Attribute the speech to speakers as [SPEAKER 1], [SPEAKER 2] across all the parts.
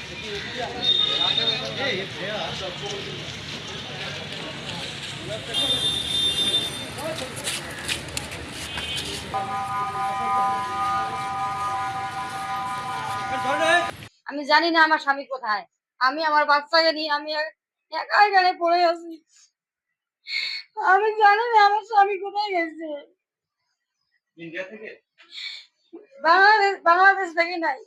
[SPEAKER 1] আমি জানি না আমার স্বামী কোথায়। আমি আমার বাচ্চাকে নিয়ে আমি একা এখানে পড়ে আছি। আমি জানি না আমার স্বামী কোথায় গেছে। ইন্ডিয়া থেকে? বাংলাদেশ থেকে নাই।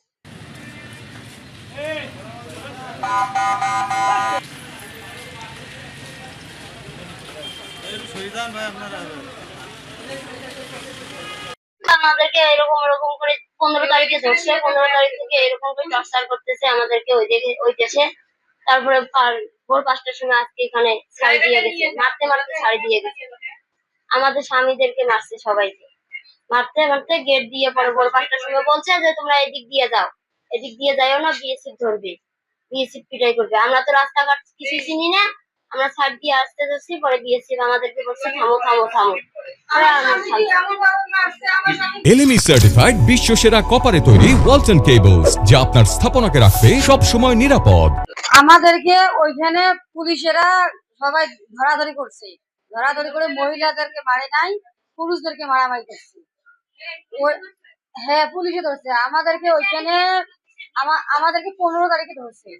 [SPEAKER 1] আমাদেরকে এরকম এরকম করে 15 তারিখে ধরছে, 15 তারিখ থেকে এরকম করে টর্চার করতেছে আমাদেরকে ওই দেশে। তারপরে ভোর 5টার সময় আজকে এখানে ছাড়ি দিয়ে গেছে, মারতে মারতে ছাড়ি দিয়ে গেছে। আমাদের স্বামীদেরকে মারছে, সবাইকে মারতে মারতে গেট দিয়ে পরে ভোর 5টার সময় বলছে যে তোমরা এদিক দিয়ে যাও, এদিক দিয়ে যাইও না, বিএসএফ ধরবে, বিএসএফ পিটাই করবে। আমরা তো রাস্তাঘাট কিছু চিনি না, আমরা ছাড় দিয়ে আসতে যাচ্ছি, পরে বিএসএফ আমাদেরকে বলছে থামো থামো থামো।
[SPEAKER 2] এলএমই সার্টিফাইড বিশ্ব সেরা কপারে তৈরি ওয়ালটন কেবলস, যা আপনার স্থাপনাকে রাখবে সব সময় নিরাপদ।
[SPEAKER 1] আমাদেরকে ওইখানে পুলিশেরা সবাই ধরাধরি করছে, ধরাধরি করে মহিলাদেরকে মারে নাই, পুরুষদেরকে মারামারি করছে। হ্যাঁ, পুলিশে ধরছে আমাদেরকে ওইখানে। আমাদেরকে 15 তারিখে ধরছে।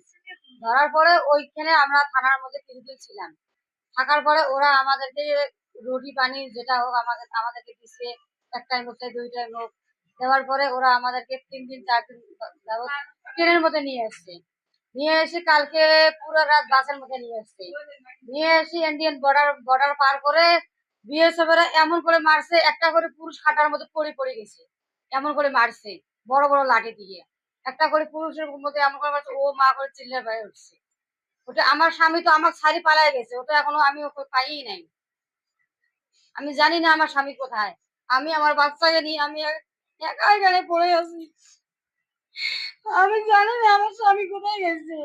[SPEAKER 1] ধরার পরে ওইখানে আমরা থানার মধ্যে কিছুদিন ছিলাম। থাকার পরে ওরা আমাদেরকে রুটি পানি যেটা হোক আমাদেরকে দিচ্ছে, এক টাইম হোক চাই 2 টাইম হোক। দেওয়ার পরে ওরা আমাদেরকে 3 দিন 4 দিন ট্রেনের মধ্যে নিয়ে আসছে। নিয়ে এসে কালকে পুরো রাত বাসের মধ্যে নিয়ে আসছে। নিয়ে এসে ইন্ডিয়ান বর্ডার পার করে বিএসএফ এরা এমন করে মারছে, একটা করে পুরুষ খাটার মধ্যে পড়ে গেছে। এমন করে মারছে বড় বড় লাঠি দিয়ে, একটা করে পুরুষের মধ্যে এমন করে মারছে, ও মা করে চিল্লার বাইরে উঠছে। ওটা আমার স্বামী তো আমার ছাড়ি পালায় গেছে, ওটা এখনো আমি ওকে পাইই নাই। আমি জানি না আমার স্বামী কোথায়। আমি আমার বাচ্চাকে নিয়ে আমি একা এখানে পড়ে আছি। আমি জানি না আমার স্বামী কোথায় গেছে।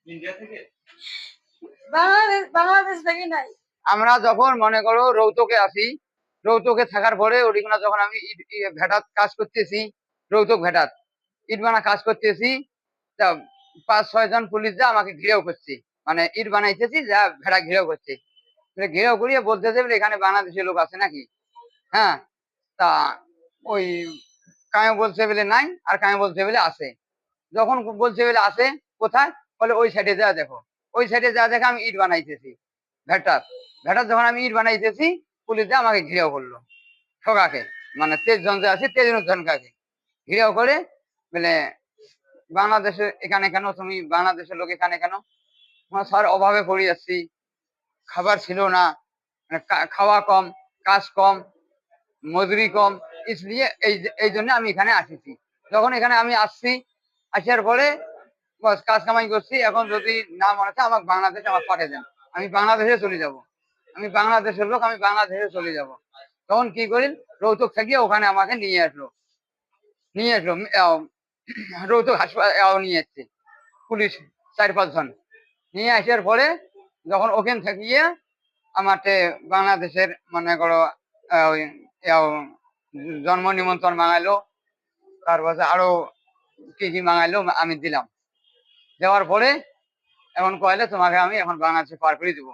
[SPEAKER 1] ইন্ডিয়া থেকে? বাংলাদেশ থেকে নাই।
[SPEAKER 3] আমরা যখন মনে করো রৌতকে আসি, রৌতকে থাকার পরে ওদিকে যখন আমি ভেটাত কাজ করতেছি, রৌতক ভেটাত ইট বানা কাজ করতেছি, তা 5-6 জন পুলিশ যা আমাকে ঘিরেও করছে, মানে ইট বানাইতেছি যা ভেড়া ঘিরেও করছে। ঘিরেও করিয়ে বলতেছে বলে এখানে বাংলাদেশের লোক আছে নাকি। হ্যাঁ, তা ওই কায়ে বলছে বলে নাই, আর কায়ে বলছে বলে আছে। যখন বলছে বলে আছে, কোথায় বলে ওই সাইডে যা দেখো, ওই সাইডে যা দেখে আমি ইট বানাইতেছি ভেটার ভেটার যখন আমি ইট বানাইতেছি, পুলিশ আমাকে ঘিরেও করলো, ঠকাকে মানে 23 জন যে আছে 23 জনকে ঘিরেও করে বলে বাংলাদেশে এখানে কেন, তুমি বাংলাদেশের লোক এখানে কেন। স্যার অভাবে পড়ে যাচ্ছি, খাবার ছিল না, মানে খাওয়া কম, কাজ কম, মজুরি কম, ইসলিয়ে এই জন্য আমি এখানে আসিছি। যখন এখানে আমি আসছি, আসার পরে কাজ কামাই করছি, এখন যদি না মনে হয় আমাকে বাংলাদেশে আমার পাঠিয়ে দেন, আমি বাংলাদেশে চলে যাব, আমি বাংলাদেশের লোক, আমি বাংলাদেশে চলে যাব। তখন কি করিল, রৌতক থেকে ওখানে আমাকে নিয়ে আসলো রৌতক হাসপাতাল নিয়ে এসছে পুলিশ 4-5 জন। নিয়ে আসার পরে যখন ওখান থেকে আমাকে বাংলাদেশের মনে করো জন্ম নিমন্ত্রণ মাঙাইলো, তারপরে আরো কি কি মাঙাইলো, আমি দিলাম। দেওয়ার পরে এখন কয়লে তোমাকে আমি এখন বাংলাদেশে পার করে দিব,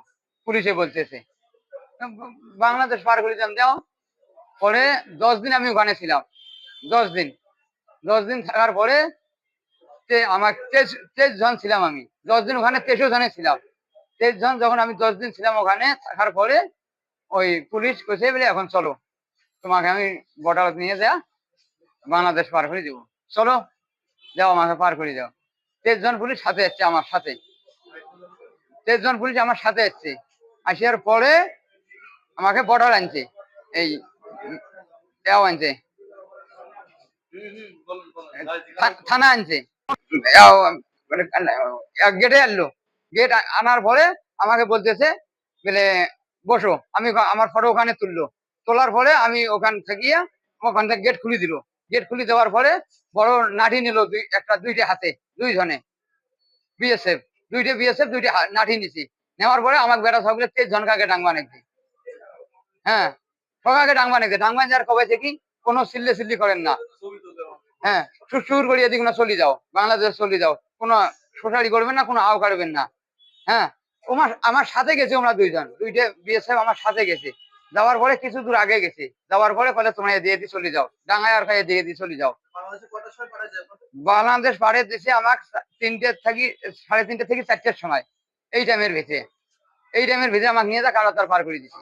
[SPEAKER 3] পুলিশে বলতেছে বাংলাদেশ পার করে দেওয়া। পরে 10 দিন আমি ওখানে ছিলাম, 10 দিন থাকার পরে আমার 23 জন ছিলাম, আমি 10 দিন ওখানে 23 জনে ছিলাম। 23 জন যখন আমি 10 দিন ছিলাম ওখানে থাকার পরে ওই পুলিশ কইছে বলে এখন চলো তোমাকে আমি বর্ডার নিয়ে যা বাংলাদেশ পার করে দিব, চলো যাও আমাকে পার করে যাও। 23 জন পুলিশ সাথে এসছে আমার সাথে, 23 জন পুলিশ আমার সাথে এসছে। আসার পরে আমাকে বর্ডার আনছে, এই আনছে, থানা আনছে, গেটে আনলো। গেট আনার পরে আমাকে বলতেছে বলে বসো, আমি আমার ফটো ওখানে তুললো। তোলার পরে আমি ওখান থেকে গেট খুলে দিল। গেট খুলে দেওয়ার পরে বড় নাঠি নিল, দুইটা হাতে, 2 জনে বিএসএফ, দুইটা নাঠি নিছি। নেওয়ার পরে আমার বেড়া সবগুলো 23 জনকাকে ডাঙ্গা নাকি। হ্যাঁ, সবাইকে ডাঙ্গা নাকি, ডাঙ্গা যার কবে থেকে কোনো সিল্লি করেন না। হ্যাঁ সুর করিয়ে দিক না চলে যাও, বাংলাদেশ চলে যাও, কোনো সোসারি করবেন না, কোনো আও কাটবেন না। হ্যাঁ আমার সাথে গেছে, ওরা দুইটা বিএসএফ আমার সাথে গেছে। যাওয়ার পরে কিছু দূর আগে গেছে, যাওয়ার পরে বলে তোমরা দিয়ে দিয়ে চলে যাও, ডাঙায় আর খাইয়ে দিয়ে দিয়ে চলে যাও। বাংলাদেশ পাড়ে দিছে আমার 3:30 থেকে 4টার সময়, এই টাইমের ভেতরে আমাকে নিয়ে যা কারাতার পার করে দিচ্ছে।